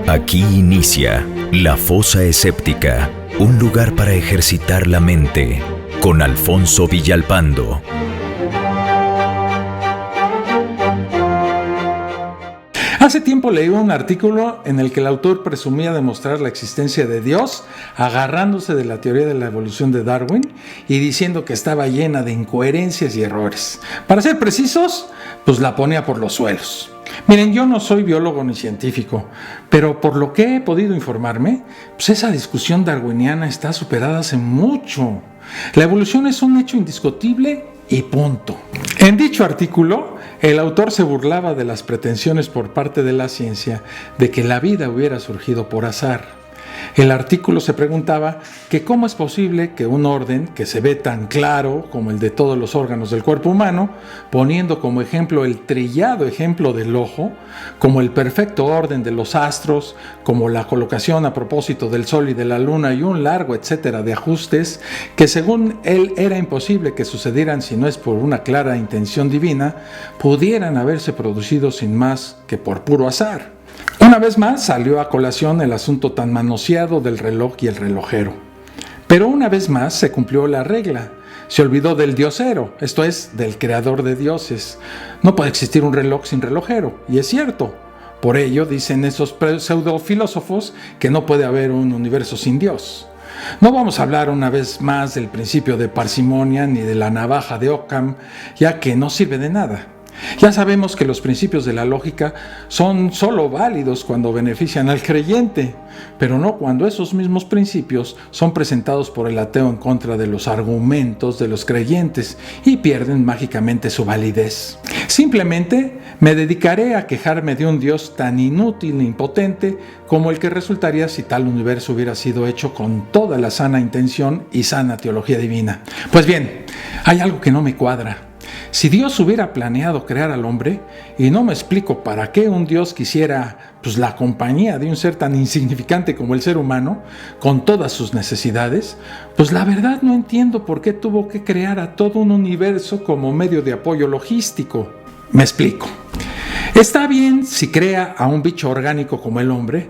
Aquí inicia La Fosa Escéptica, un lugar para ejercitar la mente, con Alfonso Villalpando. Hace tiempo leí un artículo en el que el autor presumía demostrar la existencia de Dios agarrándose de la teoría de la evolución de Darwin y diciendo que estaba llena de incoherencias y errores. Para ser precisos, pues la ponía por los suelos. Miren, yo no soy biólogo ni científico, pero por lo que he podido informarme, pues esa discusión darwiniana está superada hace mucho. La evolución es un hecho indiscutible y punto. En dicho artículo, el autor se burlaba de las pretensiones por parte de la ciencia de que la vida hubiera surgido por azar. El artículo se preguntaba que cómo es posible que un orden que se ve tan claro como el de todos los órganos del cuerpo humano, poniendo como ejemplo el trillado ejemplo del ojo, como el perfecto orden de los astros, como la colocación a propósito del sol y de la luna y un largo etcétera de ajustes, que según él era imposible que sucedieran si no es por una clara intención divina, pudieran haberse producido sin más que por puro azar. Una vez más salió a colación el asunto tan manoseado del reloj y el relojero. Pero una vez más se cumplió la regla. Se olvidó del diosero, esto es, del creador de dioses. No puede existir un reloj sin relojero, y es cierto. Por ello dicen esos pseudofilósofos que no puede haber un universo sin Dios. No vamos a hablar una vez más del principio de parsimonia ni de la navaja de Occam, ya que no sirve de nada. Ya sabemos que los principios de la lógica son solo válidos cuando benefician al creyente, pero no cuando esos mismos principios son presentados por el ateo en contra de los argumentos de los creyentes y pierden mágicamente su validez. Simplemente me dedicaré a quejarme de un Dios tan inútil e impotente como el que resultaría si tal universo hubiera sido hecho con toda la sana intención y sana teología divina. Pues bien, hay algo que no me cuadra. Si Dios hubiera planeado crear al hombre, y no me explico para qué un Dios quisiera la compañía de un ser tan insignificante como el ser humano, con todas sus necesidades, pues la verdad no entiendo por qué tuvo que crear a todo un universo como medio de apoyo logístico. Me explico. Está bien si crea a un bicho orgánico como el hombre,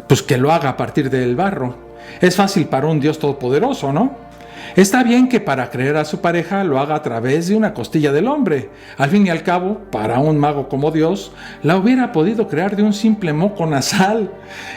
pues que lo haga a partir del barro. Es fácil para un Dios todopoderoso, ¿no? Está bien que para crear a su pareja lo haga a través de una costilla del hombre. Al fin y al cabo, para un mago como Dios, la hubiera podido crear de un simple moco nasal.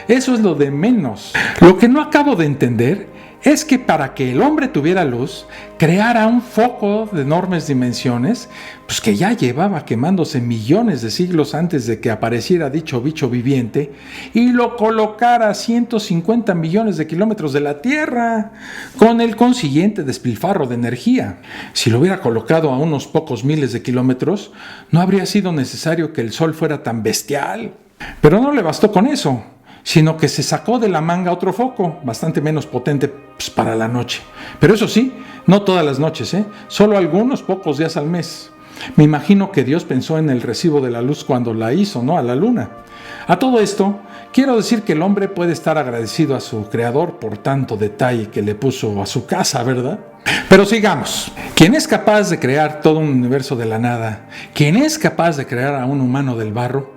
Eso es lo de menos. Lo que no acabo de entender es que para que el hombre tuviera luz, creara un foco de enormes dimensiones, pues que ya llevaba quemándose millones de siglos antes de que apareciera dicho bicho viviente, y lo colocara a 150 millones de kilómetros de la Tierra, con el consiguiente despilfarro de energía. Si lo hubiera colocado a unos pocos miles de kilómetros, no habría sido necesario que el Sol fuera tan bestial. Pero no le bastó con eso, sino que se sacó de la manga otro foco, bastante menos potente para la noche. Pero eso sí, no todas las noches, solo algunos pocos días al mes. Me imagino que Dios pensó en el recibo de la luz cuando la hizo, ¿no? A la luna. A todo esto, quiero decir que el hombre puede estar agradecido a su creador por tanto detalle que le puso a su casa, ¿verdad? Pero sigamos. ¿Quién es capaz de crear todo un universo de la nada? ¿Quién es capaz de crear a un humano del barro?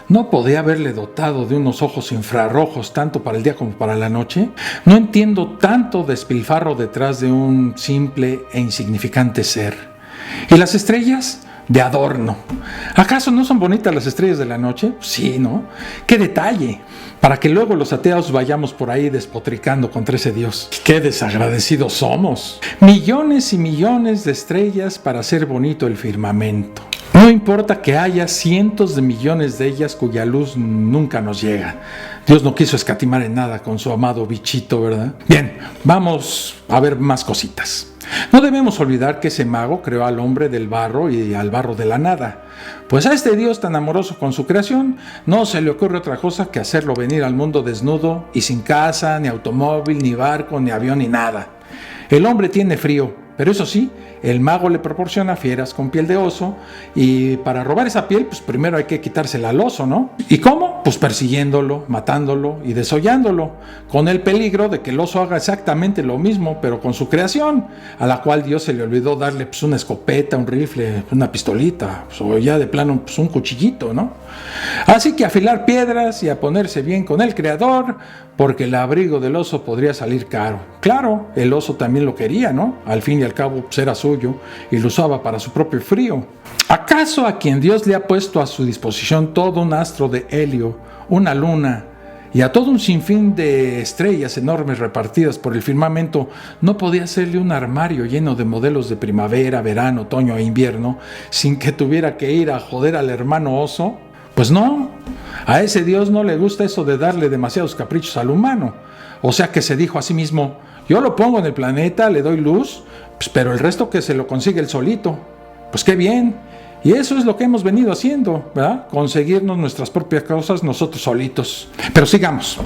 ¿No podía haberle dotado de unos ojos infrarrojos tanto para el día como para la noche? No entiendo tanto despilfarro detrás de un simple e insignificante ser. ¿Y las estrellas? De adorno. ¿Acaso no son bonitas las estrellas de la noche? Sí, ¿no? ¡Qué detalle! Para que luego los ateos vayamos por ahí despotricando contra ese Dios. ¡Qué desagradecidos somos! Millones y millones de estrellas para hacer bonito el firmamento. No importa que haya cientos de millones de ellas cuya luz nunca nos llega. Dios no quiso escatimar en nada con su amado bichito, ¿verdad? Bien, vamos a ver más cositas. No debemos olvidar que ese mago creó al hombre del barro y al barro de la nada. Pues a este Dios tan amoroso con su creación, no se le ocurre otra cosa que hacerlo venir al mundo desnudo y sin casa, ni automóvil, ni barco, ni avión, ni nada. El hombre tiene frío, pero eso sí, el mago le proporciona fieras con piel de oso y para robar esa piel, pues primero hay que quitársela al oso, ¿no? ¿Y cómo? Pues persiguiéndolo, matándolo y desollándolo, con el peligro de que el oso haga exactamente lo mismo, pero con su creación, a la cual Dios se le olvidó darle pues una escopeta, un rifle, una pistolita, pues, o ya de plano pues un cuchillito, ¿no? Así que a afilar piedras y a ponerse bien con el Creador, porque el abrigo del oso podría salir caro. Claro, el oso también lo quería, ¿no? Al fin y al cabo pues era suyo y lo usaba para su propio frío. ¿Acaso a quien Dios le ha puesto a su disposición todo un astro de helio, una luna y a todo un sinfín de estrellas enormes repartidas por el firmamento, no podía hacerle un armario lleno de modelos de primavera, verano, otoño e invierno sin que tuviera que ir a joder al hermano oso? Pues no, a ese Dios no le gusta eso de darle demasiados caprichos al humano. O sea que se dijo a sí mismo, yo lo pongo en el planeta, le doy luz, pues, pero el resto que se lo consigue él solito. Pues qué bien. Y eso es lo que hemos venido haciendo, ¿verdad? Conseguirnos nuestras propias cosas nosotros solitos. Pero sigamos.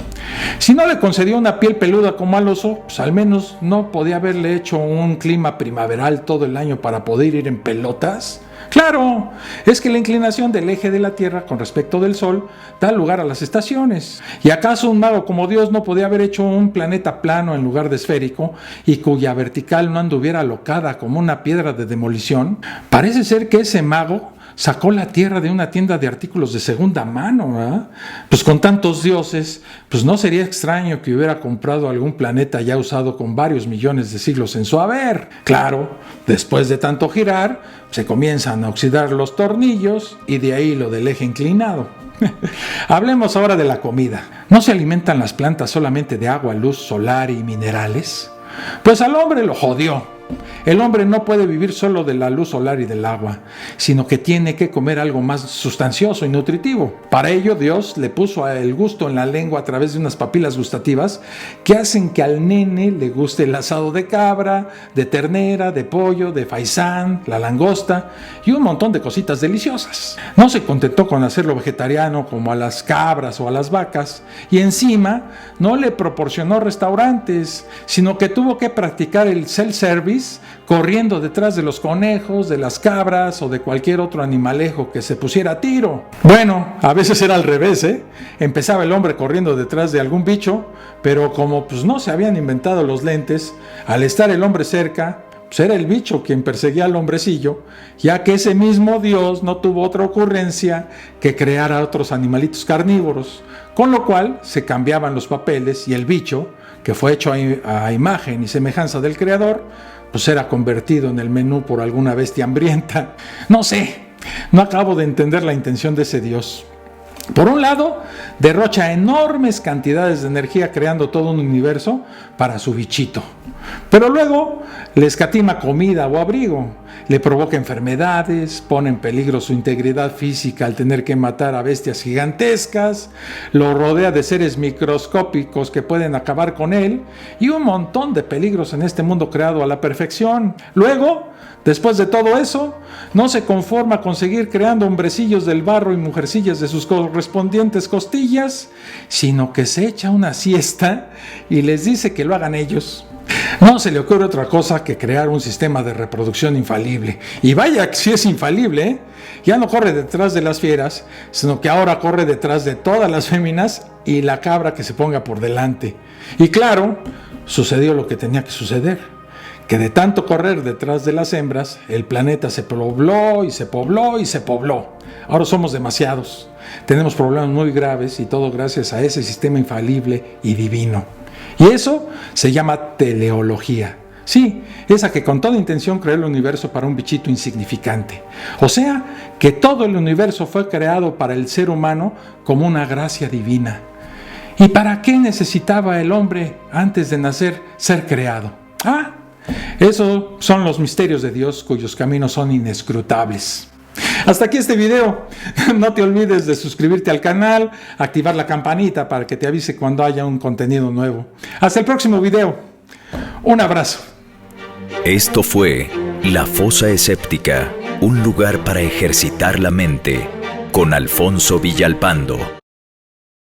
Si no le concedió una piel peluda como al oso, pues al menos no podía haberle hecho un clima primaveral todo el año para poder ir en pelotas. Claro, es que la inclinación del eje de la Tierra con respecto del Sol da lugar a las estaciones. ¿Y acaso un mago como Dios no podía haber hecho un planeta plano en lugar de esférico y cuya vertical no anduviera alocada como una piedra de demolición? Parece ser que ese mago sacó la Tierra de una tienda de artículos de segunda mano, ¿verdad? Pues con tantos dioses, pues no sería extraño que hubiera comprado algún planeta ya usado con varios millones de siglos en su haber. Claro, después de tanto girar, se comienzan a oxidar los tornillos y de ahí lo del eje inclinado. Hablemos ahora de la comida. ¿No se alimentan las plantas solamente de agua, luz solar y minerales? Pues al hombre lo jodió. El hombre no puede vivir solo de la luz solar y del agua, sino que tiene que comer algo más sustancioso y nutritivo. Para ello Dios le puso el gusto en la lengua a través de unas papilas gustativas que hacen que al nene le guste el asado de cabra, de ternera, de pollo, de faisán, la langosta y un montón de cositas deliciosas. No se contentó con hacerlo vegetariano como a las cabras o a las vacas y encima no le proporcionó restaurantes, sino que tuvo que practicar el self-service corriendo detrás de los conejos, de las cabras o de cualquier otro animalejo que se pusiera a tiro. Bueno, a veces era al revés, ¿eh? Empezaba el hombre corriendo detrás de algún bicho, pero como pues no se habían inventado los lentes, al estar el hombre cerca, pues era el bicho quien perseguía al hombrecillo, ya que ese mismo Dios no tuvo otra ocurrencia que crear a otros animalitos carnívoros, con lo cual se cambiaban los papeles y el bicho, que fue hecho a imagen y semejanza del Creador, pues era convertido en el menú por alguna bestia hambrienta. No sé, no acabo de entender la intención de ese Dios. Por un lado, derrocha enormes cantidades de energía creando todo un universo para su bichito. Pero luego le escatima comida o abrigo, le provoca enfermedades, pone en peligro su integridad física al tener que matar a bestias gigantescas, lo rodea de seres microscópicos que pueden acabar con él y un montón de peligros en este mundo creado a la perfección. Luego, después de todo eso, no se conforma con seguir creando hombrecillos del barro y mujercillas de sus correspondientes costillas, sino que se echa una siesta y les dice que lo hagan ellos. No se le ocurre otra cosa que crear un sistema de reproducción infalible. Y vaya que sí es infalible, ¿eh? Ya no corre detrás de las fieras, sino que ahora corre detrás de todas las féminas y la cabra que se ponga por delante. Y claro, sucedió lo que tenía que suceder, que de tanto correr detrás de las hembras, el planeta se pobló y se pobló y se pobló. Ahora somos demasiados, tenemos problemas muy graves y todo gracias a ese sistema infalible y divino. Y eso se llama teleología. Sí, esa que con toda intención creó el universo para un bichito insignificante. O sea, que todo el universo fue creado para el ser humano como una gracia divina. ¿Y para qué necesitaba el hombre antes de nacer ser creado? Esos son los misterios de Dios cuyos caminos son inescrutables. Hasta aquí este video. No te olvides de suscribirte al canal, activar la campanita para que te avise cuando haya un contenido nuevo. Hasta el próximo video. Un abrazo. Esto fue La Fosa Escéptica, un lugar para ejercitar la mente, con Alfonso Villalpando.